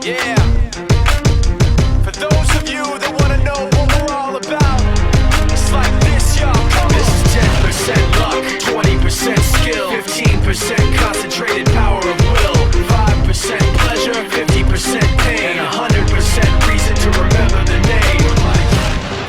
Yeah. For those of you that want to know what we're all about, it's like this, y'all. This is 10% luck, 20% skill, 15% concentrated power of will, 5% pleasure, 50% pain, and 100% reason to remember the name.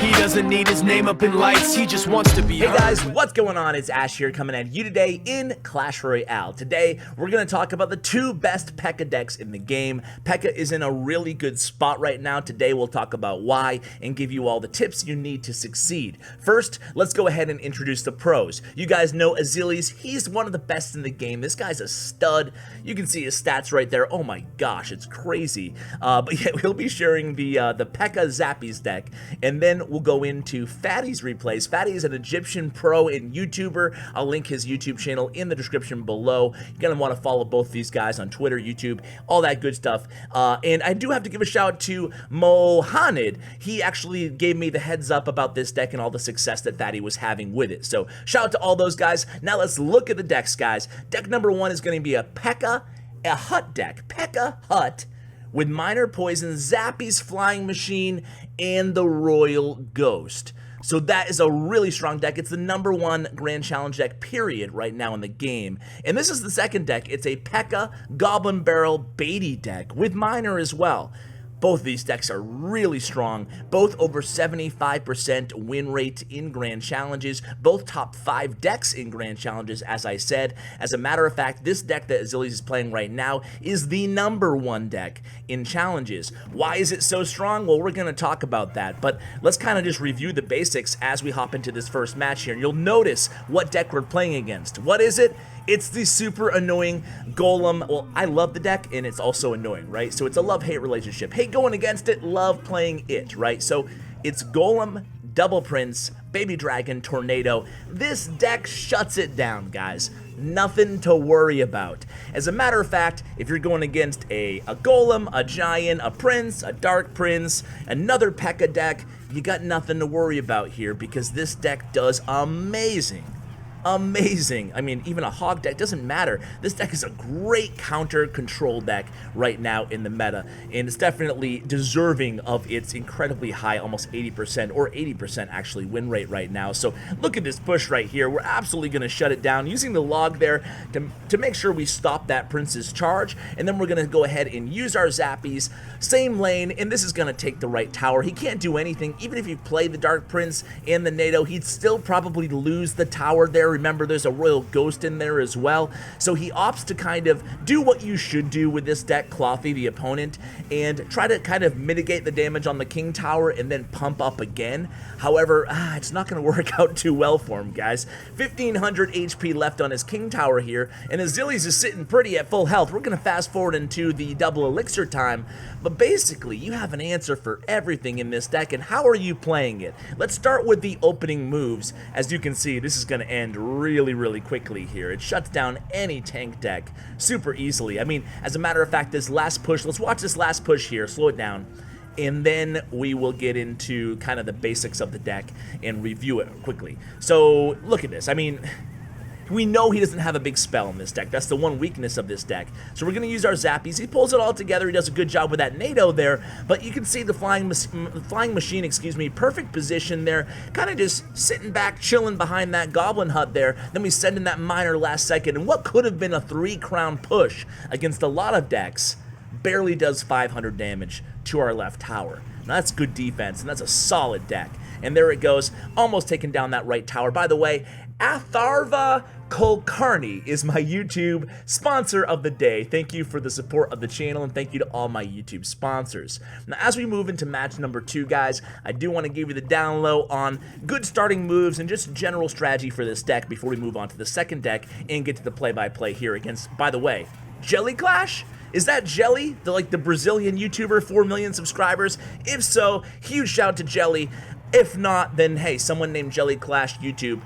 He doesn't need his name up in lights, he just wants to be Hey heard. guys, what's going on? It's Ash here coming at you today in Clash Royale. Today, we're going to talk about the two best P.E.K.K.A decks in the game. P.E.K.K.A is in a really good spot right now. Today, we'll talk about why and give you all the tips you need to succeed. First, let's go ahead and introduce the pros. You guys know Azilys. He's one of the best in the game. This guy's a stud. You can see his stats right there. Oh my gosh, it's crazy. But yeah, we'll be sharing the P.E.K.K.A Zappies deck, and then we'll go into Faddy's replays. Faddy is an Egyptian pro and YouTuber. I'll link his YouTube channel in the description below. You're going to want to follow both these guys on Twitter, YouTube, all that good stuff. And I do have to give a shout out to Mohaned. He actually gave me the heads up about this deck and all the success that Faddy was having with it. So shout out to all those guys. Now let's look at the decks, guys. Deck number one is going to be a P.E.K.K.A, a Hut deck. P.E.K.K.A Hut with Minor Poison, Zappies Flying Machine, and the Royal Ghost. So that is a really strong deck. It's the number one Grand Challenge deck, period, right now in the game. And this is the second deck. It's a P.E.K.K.A Goblin Barrel Beatty deck with Minor as well. Both of these decks are really strong, both over 75% win rate in Grand Challenges, both top 5 decks in Grand Challenges, as I said. As a matter of fact, this deck that Azilys is playing right now is the number one deck in Challenges. Why is it so strong? Well, we're going to talk about that, but let's kind of just review the basics as we hop into this first match here, and you'll notice what deck we're playing against. What is it? It's the super annoying Golem. Well, I love the deck, and it's also annoying, right? So it's a love-hate relationship. Hate going against it, love playing it, right? So it's Golem, Double Prince, Baby Dragon, Tornado. This deck shuts it down, guys. Nothing to worry about. As a matter of fact, if you're going against a Golem, a Giant, a Prince, a Dark Prince, another P.E.K.K.A deck, you got nothing to worry about here because this deck does amazing. Amazing. I mean, even a hog deck doesn't matter. This deck is a great counter control deck right now in the meta, and it's definitely deserving of its incredibly high, almost 80% or 80% actually win rate right now. So look at this push right here. We're absolutely going to shut it down using the log there to make sure we stop that Prince's charge, and then we're going to go ahead and use our Zappies. Same lane, and this is going to take the right tower. He can't do anything. Even if you play the Dark Prince and the NATO, he'd still probably lose the tower there. Remember, there's a Royal Ghost in there as well. So he opts to kind of do what you should do with this deck, Clothy the opponent, and try to kind of mitigate the damage on the King Tower and then pump up again. However, it's not going to work out too well for him, guys. 1500 HP left on his King Tower here, and Azilys is sitting pretty at full health. We're going to fast forward into the double elixir time, but basically, you have an answer for everything in this deck, and how are you playing it? Let's start with the opening moves. As you can see, this is going to end really quickly here. It shuts down any tank deck super easily. I mean, as a matter of fact, this last push, let's watch this last push here, slow it down, and then we will get into kind of the basics of the deck and review it quickly. So, look at this. I mean, we know he doesn't have a big spell in this deck. That's the one weakness of this deck. So we're going to use our Zappies. He pulls it all together. He does a good job with that NATO there. But you can see the flying machine, perfect position there. Kind of just sitting back, chilling behind that Goblin Hut there. Then we send in that Minor last second. And what could have been a 3-crown push against a lot of decks barely does 500 damage to our left tower. Now that's good defense, and that's a solid deck. And there it goes, almost taking down that right tower. By the way, Atharva Kulkarni is my YouTube sponsor of the day. Thank you for the support of the channel, and thank you to all my YouTube sponsors. Now, as we move into match number 2, guys, I do want to give you the down low on good starting moves and just general strategy for this deck before we move on to the second deck and get to the play-by-play here against, by the way, Jelly Clash? Is that Jelly, the Brazilian YouTuber, 4 million subscribers? If so, huge shout out to Jelly. If not, then hey, someone named Jelly Clash YouTube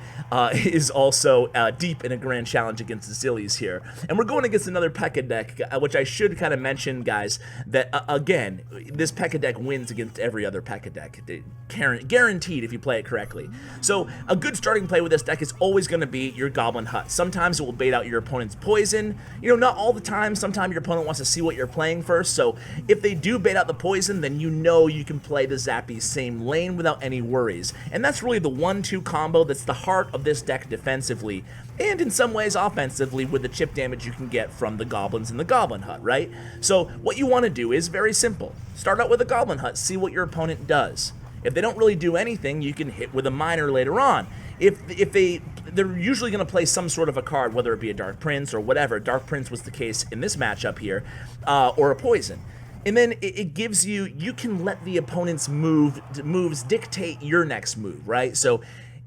is also deep in a grand challenge against Azilys here. And we're going against another P.E.K.K.A deck, which I should kind of mention, guys, that again, this P.E.K.K.A deck wins against every other P.E.K.K.A deck. Guaranteed if you play it correctly. So a good starting play with this deck is always going to be your Goblin Hut. Sometimes it will bait out your opponent's poison. You know, not all the time. Sometimes your opponent wants to see what you're playing first. So if they do bait out the poison, then you know you can play the Zappy same lane without any worries. And that's really the 1-2 combo that's the heart of this deck defensively, and in some ways offensively, with the chip damage you can get from the goblins in the Goblin Hut, right? So what you want to do is very simple. Start out with a Goblin Hut, see what your opponent does. If they don't really do anything, you can hit with a miner later on. If they're usually going to play some sort of a card, whether it be a Dark Prince or whatever. Dark Prince was the case in this matchup here, or a poison. And then it gives you can let the opponent's moves dictate your next move, right? So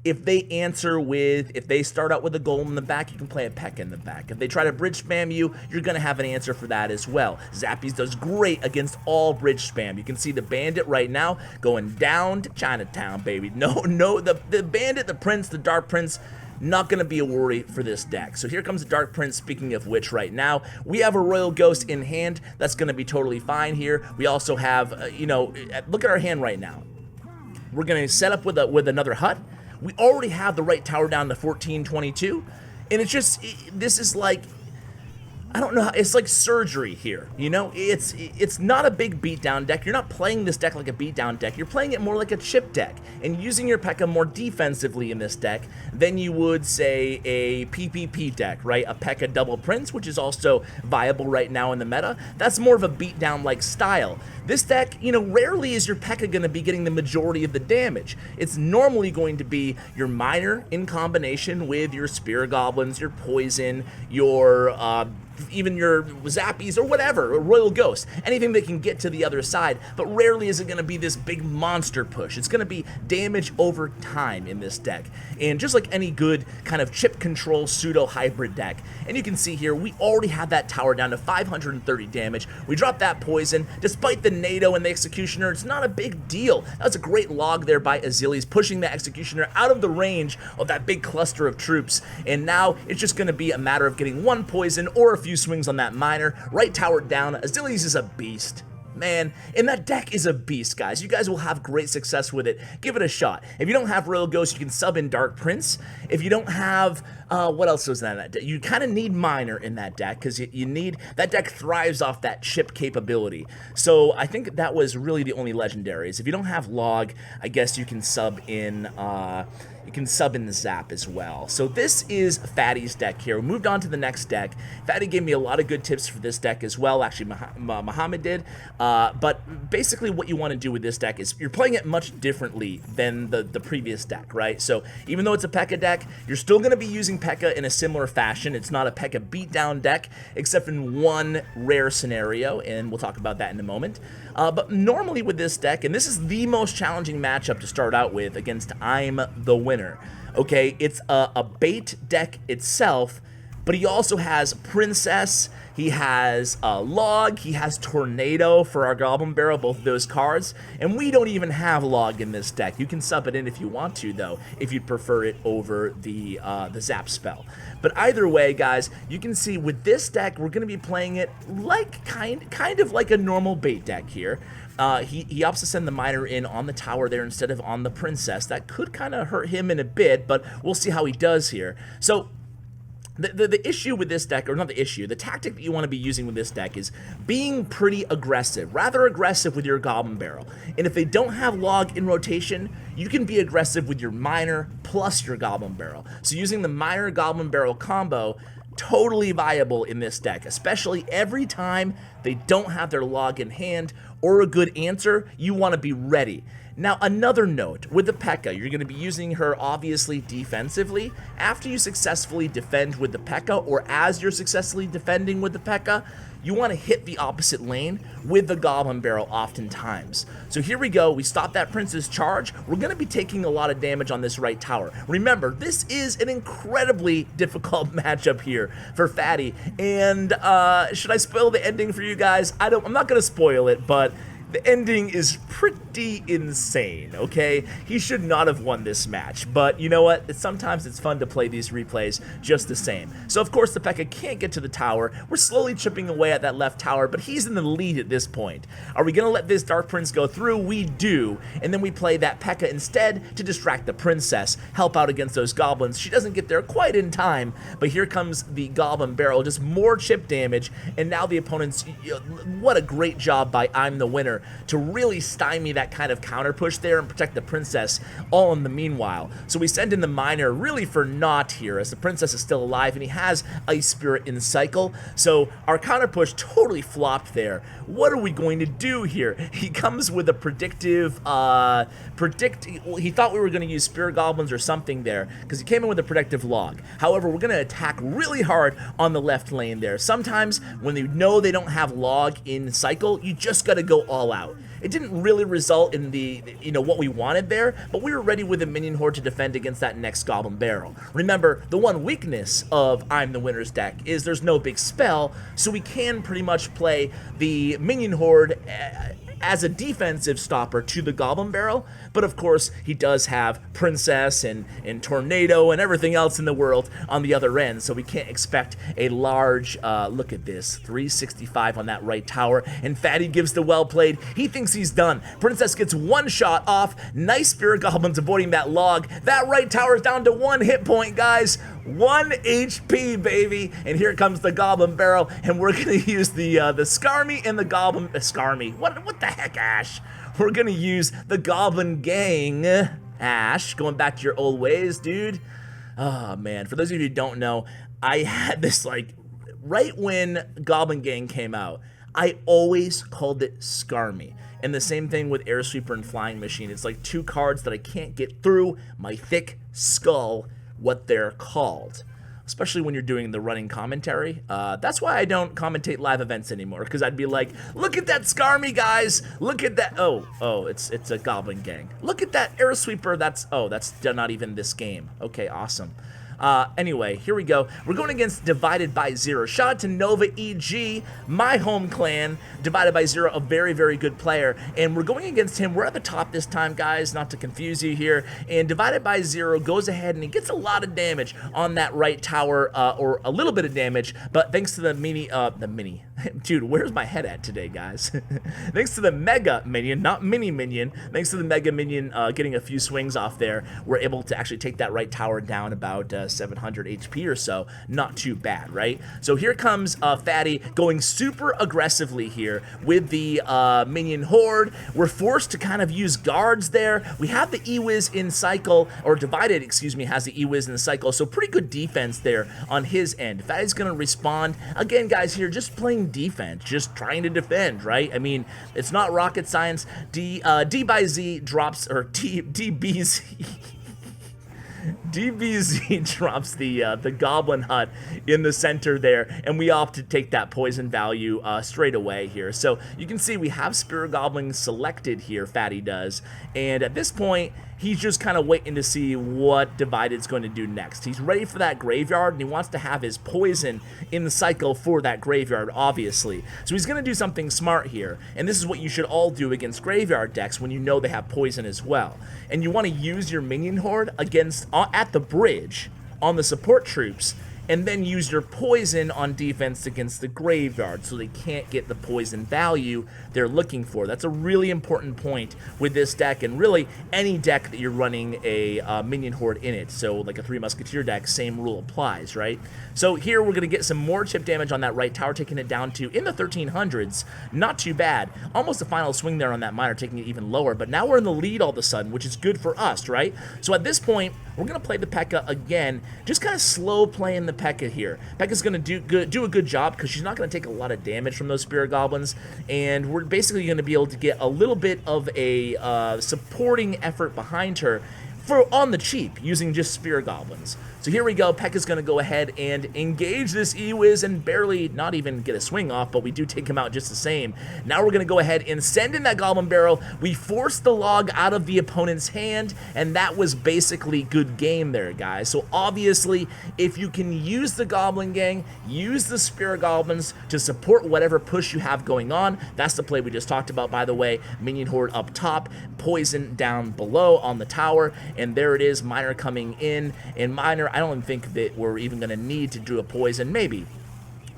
if they answer with, if they start out with a golem in the back, you can play a P.E.K.K.A in the back. If they try to bridge spam you, you're going to have an answer for that as well. Zappies does great against all bridge spam. You can see the bandit right now going down to Chinatown, baby. The bandit, the prince, the Dark Prince, not going to be a worry for this deck. So here comes the Dark Prince, speaking of which right now. We have a Royal Ghost in hand. That's going to be totally fine here. We also have, look at our hand right now. We're going to set up with another hut. We already have the right tower down to 1422, and it's just, this is like, I don't know, it's like surgery here, you know? It's not a big beatdown deck. You're not playing this deck like a beatdown deck. You're playing it more like a chip deck, and using your P.E.K.K.A more defensively in this deck than you would, say, a PPP deck, right? A P.E.K.K.A double Prince, which is also viable right now in the meta. That's more of a beatdown-like style. This deck, rarely is your P.E.K.K.A going to be getting the majority of the damage. It's normally going to be your miner in combination with your Spear Goblins, your Poison, your even your Zappies or whatever, a Royal Ghost, anything that can get to the other side, but rarely is it going to be this big monster push. It's going to be damage over time in this deck, and just like any good kind of chip control pseudo hybrid deck. And you can see here, we already have that tower down to 530 damage. We dropped that poison, despite the NATO and the Executioner. It's not a big deal. That was a great log there by Azilys, pushing the Executioner out of the range of that big cluster of troops, and now it's just going to be a matter of getting one poison or a few swings on that miner, right tower down. Azilys is a beast, man, and that deck is a beast, guys. You guys will have great success with it. Give it a shot. If you don't have Royal Ghost, you can sub in Dark Prince. If you don't have, what else was in that deck? You kind of need miner in that deck, because you need, that deck thrives off that chip capability. So I think that was really the only legendaries. If you don't have log, I guess you can sub in, the Zap as well. So this is Faddy's deck here. We moved on to the next deck. Faddy gave me a lot of good tips for this deck as well. Actually, Muhammad did. But basically what you want to do with this deck is you're playing it much differently than the previous deck, right? So even though it's a P.E.K.K.A deck, you're still going to be using P.E.K.K.A in a similar fashion. It's not a P.E.K.K.A beatdown deck, except in one rare scenario, and we'll talk about that in a moment. But normally with this deck, and this is the most challenging matchup to start out with against I'm the Winner. Okay, it's a bait deck itself, but he also has Princess, he has Log, he has Tornado for our Goblin Barrel, both of those cards, and we don't even have Log in this deck. You can sub it in if you want to, though, if you'd prefer it over the Zap spell. But either way, guys, you can see with this deck, we're going to be playing it like kind of like a normal bait deck here. He opts to send the miner in on the tower there instead of on the Princess. That could kind of hurt him in a bit, but we'll see how he does here. So the issue with this deck, or not the issue, the tactic that you want to be using with this deck is being pretty aggressive, rather aggressive with your Goblin Barrel. And if they don't have log in rotation, you can be aggressive with your miner plus your Goblin Barrel. So using the miner Goblin Barrel combo, totally viable in this deck, especially every time they don't have their log in hand or a good answer. You want to be ready. Now, another note, with the P.E.K.K.A, you're going to be using her obviously defensively. After you successfully defend with the P.E.K.K.A, or as you're successfully defending with the P.E.K.K.A, you want to hit the opposite lane with the Goblin Barrel oftentimes. So here we go, we stop that Prince's charge. We're going to be taking a lot of damage on this right tower. Remember, this is an incredibly difficult matchup here for Faddy, and should I spoil the ending for you guys? I'm not going to spoil it, but the ending is pretty insane, okay? He should not have won this match, but you know what? Sometimes it's fun to play these replays just the same. So of course the P.E.K.K.A can't get to the tower. We're slowly chipping away at that left tower, but he's in the lead at this point. Are we gonna let this Dark Prince go through? We do, and then we play that P.E.K.K.A instead to distract the princess, help out against those goblins. She doesn't get there quite in time, but here comes the Goblin Barrel, just more chip damage, and now the opponents, what a great job by I'm the Winner to really stymie that kind of counter push there and protect the princess all in the meanwhile. So we send in the miner really for naught here, as the princess is still alive and he has Ice Spirit in cycle. So our counter push totally flopped there. What are we going to do here? He comes with a predictive, he thought we were going to use Spirit Goblins or something there, because he came in with a predictive log. However, we're going to attack really hard on the left lane there. Sometimes when they know they don't have log in cycle, you just got to go all out. It didn't really result in the, what we wanted there, but we were ready with a minion horde to defend against that next Goblin Barrel. Remember, the one weakness of I'm the Winner's deck is there's no big spell, so we can pretty much play the minion horde as a defensive stopper to the Goblin Barrel, but of course he does have Princess and Tornado and everything else in the world on the other end, so we can't expect a large, look at this, 365 on that right tower, and Faddy gives the well played. He thinks he's done. Princess gets one shot off. Nice Spirit Goblins avoiding that log. That right tower is down to 1 hit point, guys. 1 HP, baby. And here comes the Goblin Barrel, and we're gonna use the Skarmy and the Goblin Skarmy. What the heck, Ash? We're gonna use the Goblin Gang. Ash, going back to your old ways, dude. Oh man, for those of you who don't know, I had this right when Goblin Gang came out, I always called it Skarmy. And the same thing with Air Sweeper and Flying Machine. It's like 2 cards that I can't get through my thick skull what they're called, especially when you're doing the running commentary. That's why I don't commentate live events anymore, because I'd be like, look at that Skarmy, guys, look at that, oh, it's a Goblin Gang, look at that Air Sweeper, that's not even this game. Okay, awesome. Anyway, here we go. We're going against Divided by Zero. Shout out to Nova EG, my home clan. Divided by Zero, a very, very good player. And we're going against him. We're at the top this time, guys, not to confuse you here. And Divided by Zero goes ahead and he gets a lot of damage on that right tower, or a little bit of damage. But thanks to the mini, dude, where's my head at today, guys? Thanks to the Mega Minion, not Mini Minion. Thanks to the Mega Minion getting a few swings off there, we're able to actually take that right tower down about 700 HP or so. Not too bad, right? So here comes Faddy going super aggressively here with the minion horde. We're forced to kind of use guards there. We have the E-Wiz in cycle, or Divided, excuse me, has the E-Wiz in the cycle, so pretty good defense there on his end. Faddy's gonna respond. Again, guys, here, just playing defense, just trying to defend, right? I mean, it's not rocket science. D by Z drops, or DBZ. DBZ drops the Goblin Hut in the center there, and we opt to take that poison value straight away here. So you can see we have Spirit Goblin selected here, Faddy does, and at this point, he's just kind of waiting to see what Divided's going to do next. He's ready for that graveyard, and he wants to have his poison in the cycle for that graveyard, obviously. So he's going to do something smart here, and this is what you should all do against graveyard decks when you know they have poison as well. And you want to use your minion horde against at the bridge on the support troops, and then use your poison on defense against the graveyard so they can't get the poison value they're looking for. That's a really important point with this deck, and really any deck that you're running a minion horde in it. So like a 3 Musketeer deck, same rule applies, right? So here we're going to get some more chip damage on that right tower, taking it down to in the 1300s. Not too bad. Almost a final swing there on that miner, taking it even lower, but now we're in the lead all of a sudden, which is good for us, right? So at this point, we're going to play the P.E.K.K.A again, just kind of slow playing the P.E.K.K.A here. P.E.K.K.A's going to do a good job because she's not going to take a lot of damage from those Spirit Goblins, and we're basically going to be able to get a little bit of a supporting effort behind her on the cheap, using just Spirit Goblins. So here we go. Pekka's going to go ahead and engage this E-Wiz and barely not even get a swing off, but we do take him out just the same. Now we're going to go ahead and send in that Goblin Barrel. We force the log out of the opponent's hand, and that was basically good game there, guys. So obviously, if you can use the Goblin Gang, use the Spirit Goblins to support whatever push you have going on. That's the play we just talked about, by the way. Minion Horde up top, Poison down below on the tower, and there it is, Miner coming in. And Miner, I don't even think that we're even going to need to do a Poison. Maybe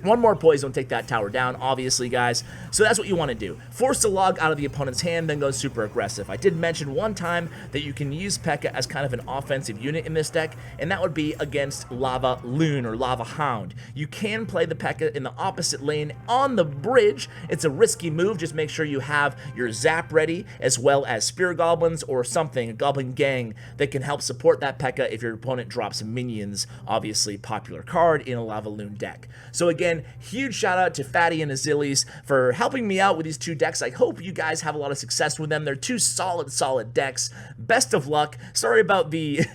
one more Poison will take that tower down, obviously, guys. So that's what you want to do. Force the log out of the opponent's hand, then go super aggressive. I did mention one time that you can use Pekka as kind of an offensive unit in this deck, and that would be against Lava Loon or Lava Hound. You can play the Pekka in the opposite lane on the bridge. It's a risky move. Just make sure you have your Zap ready, as well as Spear Goblins or something, a Goblin Gang, that can help support that Pekka if your opponent drops minions. Obviously, popular card in a Lava Loon deck. So again, huge shout out to Faddy and Azilys for helping me out with these two decks. I hope you guys have a lot of success with them. They're two solid decks. Best of luck. Sorry about the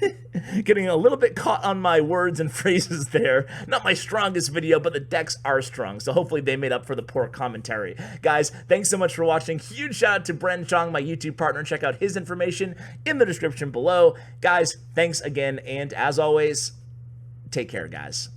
getting a little bit caught on my words and phrases there. Not my strongest video, but the decks are strong, so hopefully they made up for the poor commentary. Guys, thanks so much for watching. Huge shout out to Bren Chong, my YouTube partner. Check out his information in the description below. Guys, thanks again, and as always, take care, guys.